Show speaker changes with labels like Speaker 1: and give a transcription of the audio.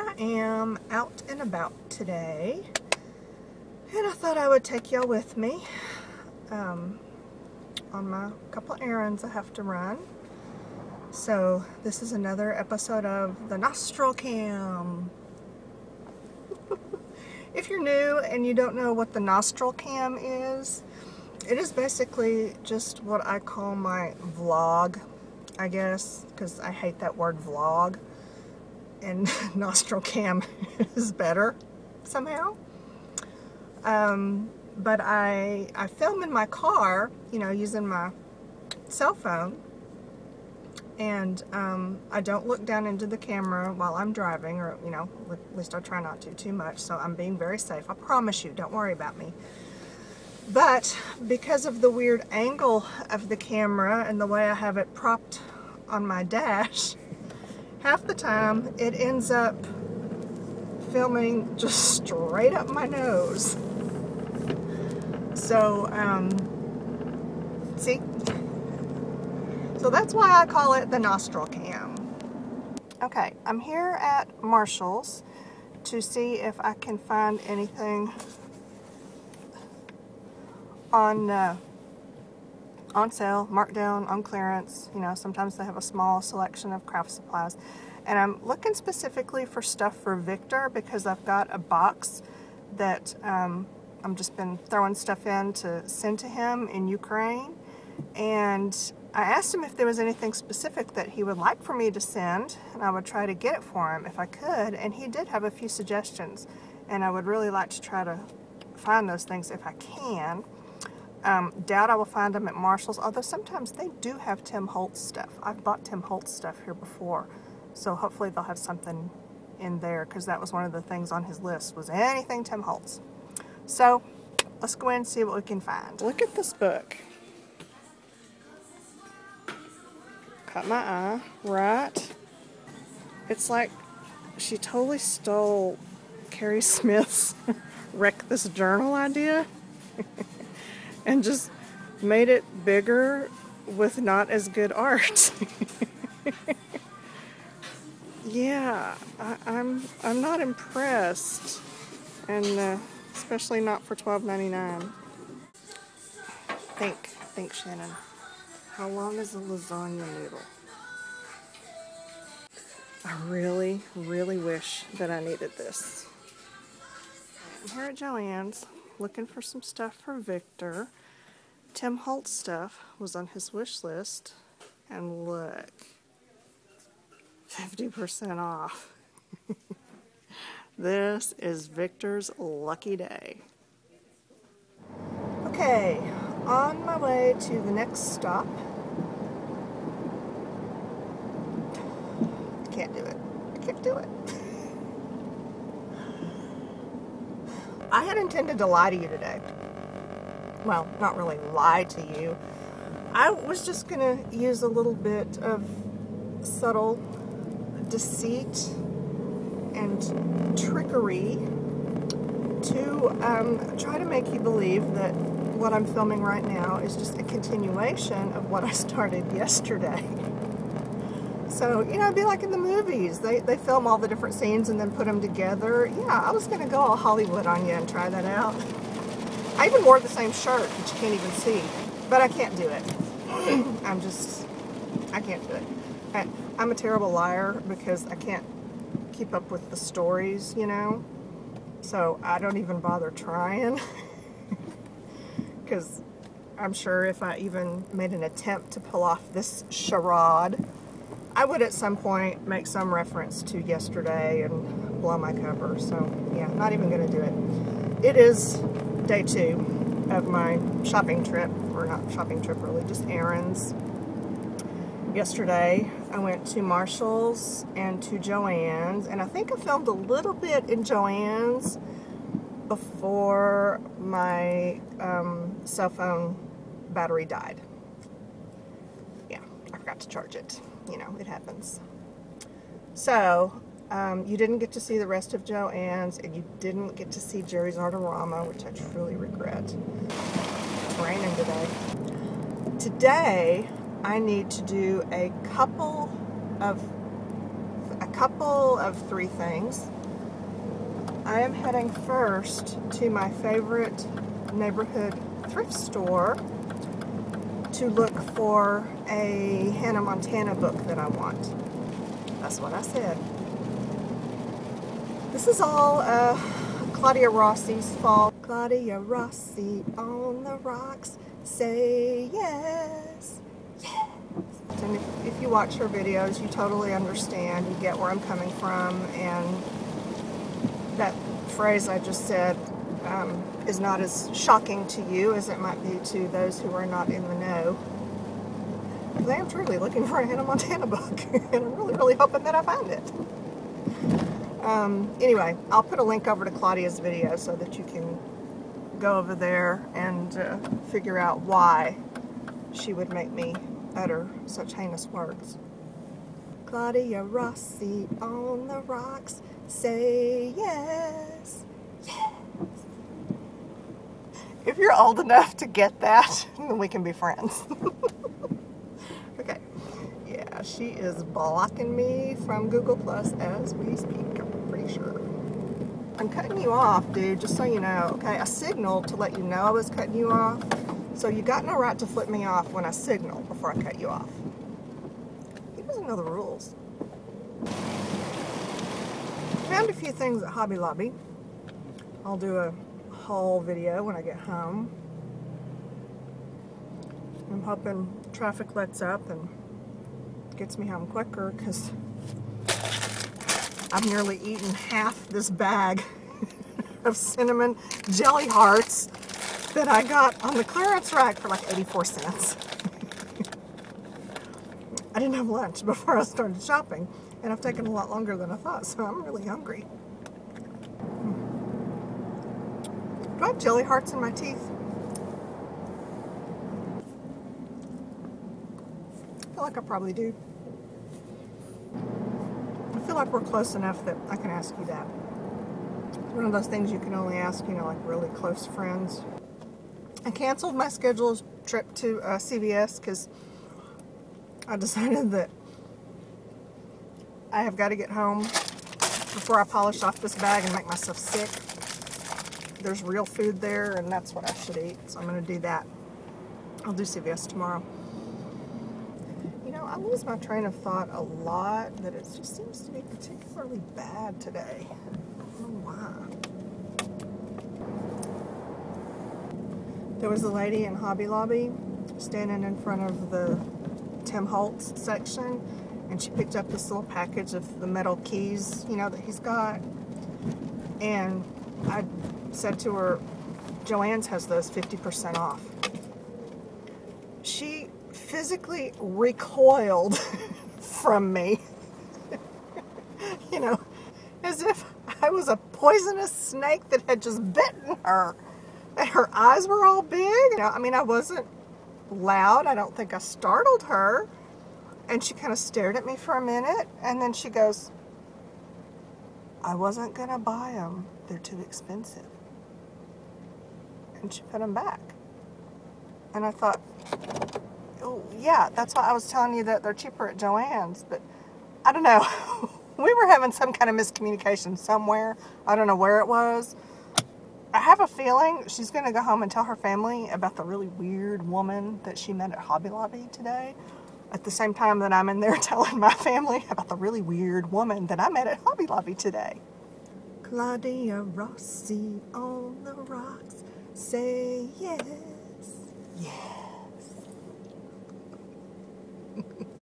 Speaker 1: I am out and about today, and I thought I would take y'all with me on my couple errands I have to run. So this is another episode of the NostrilCam. If you're new and you don't know what the NostrilCam is, it is basically just what I call my vlog, I guess, because I hate that word vlog, and NostrilCam is better somehow. But I film in my car, you know, using my cell phone, and I don't look down into the camera while I'm driving, or, you know, at least I try not to too much, so I'm being very safe. I promise you, don't worry about me. But because of the weird angle of the camera and the way I have it propped on my dash, half the time it ends up filming just straight up my nose. So, see? So that's why I call it the NostrilCam. Okay, I'm here at Marshall's to see if I can find anything on sale, marked down, on clearance. You know, sometimes they have a small selection of craft supplies. And I'm looking specifically for stuff for Victor because I've got a box that I've just been throwing stuff in to send to him in Ukraine. And I asked him if there was anything specific that he would like for me to send, and I would try to get it for him if I could. And he did have a few suggestions, and I would really like to try to find those things if I can. Doubt I will find them at Marshall's, although sometimes they do have Tim Holtz stuff. I've bought Tim Holtz stuff here before, so hopefully they'll have something in there, because that was one of the things on his list, was anything Tim Holtz. So let's go in and see what we can find. Look at this book. Caught my eye, right? It's like she totally stole Carrie Smith's Wreck This Journal idea and just made it bigger with not as good art. Yeah, I'm not impressed, and especially not for $12.99. Think, Shannon. How long is a lasagna noodle? I really, really wish that I needed this. I'm here at Joann's looking for some stuff for Victor. Tim Holtz stuff was on his wish list, and look, 50% off. This is Victor's lucky day. Okay, on my way to the next stop. I can't do it. I can't do it. I had intended to lie to you today. Well, not really lie to you. I was just going to use a little bit of subtle deceit and trickery to try to make you believe that what I'm filming right now is just a continuation of what I started yesterday. So, you know, it'd be like in the movies. They film all the different scenes and then put them together. Yeah, I was going to go all Hollywood on you and try that out. I even wore the same shirt, which you can't even see. But I can't do it. I can't do it. I'm a terrible liar because I can't keep up with the stories, you know. So I don't even bother trying. Because I'm sure if I even made an attempt to pull off this charade, I would at some point make some reference to yesterday and blow my cover. So yeah, not even going to do it. It is day 2 of my shopping trip, or not shopping trip really, just errands. Yesterday I went to Marshall's and to Joann's, and I think I filmed a little bit in Joann's before my cell phone battery died. Yeah, I forgot to charge it. You know, it happens. So, you didn't get to see the rest of Joann's, and you didn't get to see Jerry's Artorama, which I truly regret. It's raining today. Today, I need to do a couple couple of three things. I am heading first to my favorite neighborhood thrift store to look for a Hannah Montana book that I want. That's what I said. This is all Claudia Rossi's fault. Claudia Rossi on the rocks, say yes, yes. And if you watch her videos, you totally understand, you get where I'm coming from, and that phrase I just said is not as shocking to you as it might be to those who are not in the know. Because I am truly looking for a Hannah Montana book, and I'm really, really hoping that I find it. Anyway, I'll put a link over to Claudia's video so that you can go over there and figure out why she would make me utter such heinous words. Claudia Rossi on the rocks, say yes, yes. If you're old enough to get that, then we can be friends. Okay. Yeah, she is blocking me from Google Plus as we speak, I'm pretty sure. I'm cutting you off, dude, just so you know, okay? I signaled to let you know I was cutting you off, so you got no right to flip me off when I signal before I cut you off. He doesn't know the rules. Found a few things at Hobby Lobby. I'll do a haul video when I get home. I'm hoping traffic lets up and gets me home quicker, because I've nearly eaten half this bag of cinnamon jelly hearts that I got on the clearance rack for like 84 cents. I didn't have lunch before I started shopping, and I've taken a lot longer than I thought, so I'm really hungry. Do I have jelly hearts in my teeth? I feel like I probably do. I feel like we're close enough that I can ask you that. It's one of those things you can only ask, you know, like really close friends. I canceled my scheduled trip to CVS because I decided that I have got to get home before I polish off this bag and make myself sick. There's real food there, and that's what I should eat, so I'm going to do that. I'll do CVS tomorrow. You know, I lose my train of thought a lot, but it just seems to be particularly bad today. I don't know why. There was a lady in Hobby Lobby standing in front of the Tim Holtz section, and she picked up this little package of the metal keys, you know, that he's got. And I said to her, Joann's has those 50% off. She physically recoiled from me, you know, as if I was a poisonous snake that had just bitten her. And her eyes were all big. You know, I mean, I wasn't loud. I don't think I startled her. And she kind of stared at me for a minute, and then she goes, I wasn't going to buy them. They're too expensive. And she put them back. And I thought, oh, yeah, that's why I was telling you that they're cheaper at Joann's. But I don't know. We were having some kind of miscommunication somewhere. I don't know where it was. I have a feeling she's going to go home and tell her family about the really weird woman that she met at Hobby Lobby today, at the same time that I'm in there telling my family about the really weird woman that I met at Hobby Lobby today. Claudia Rossi on the rocks, say yes, yes.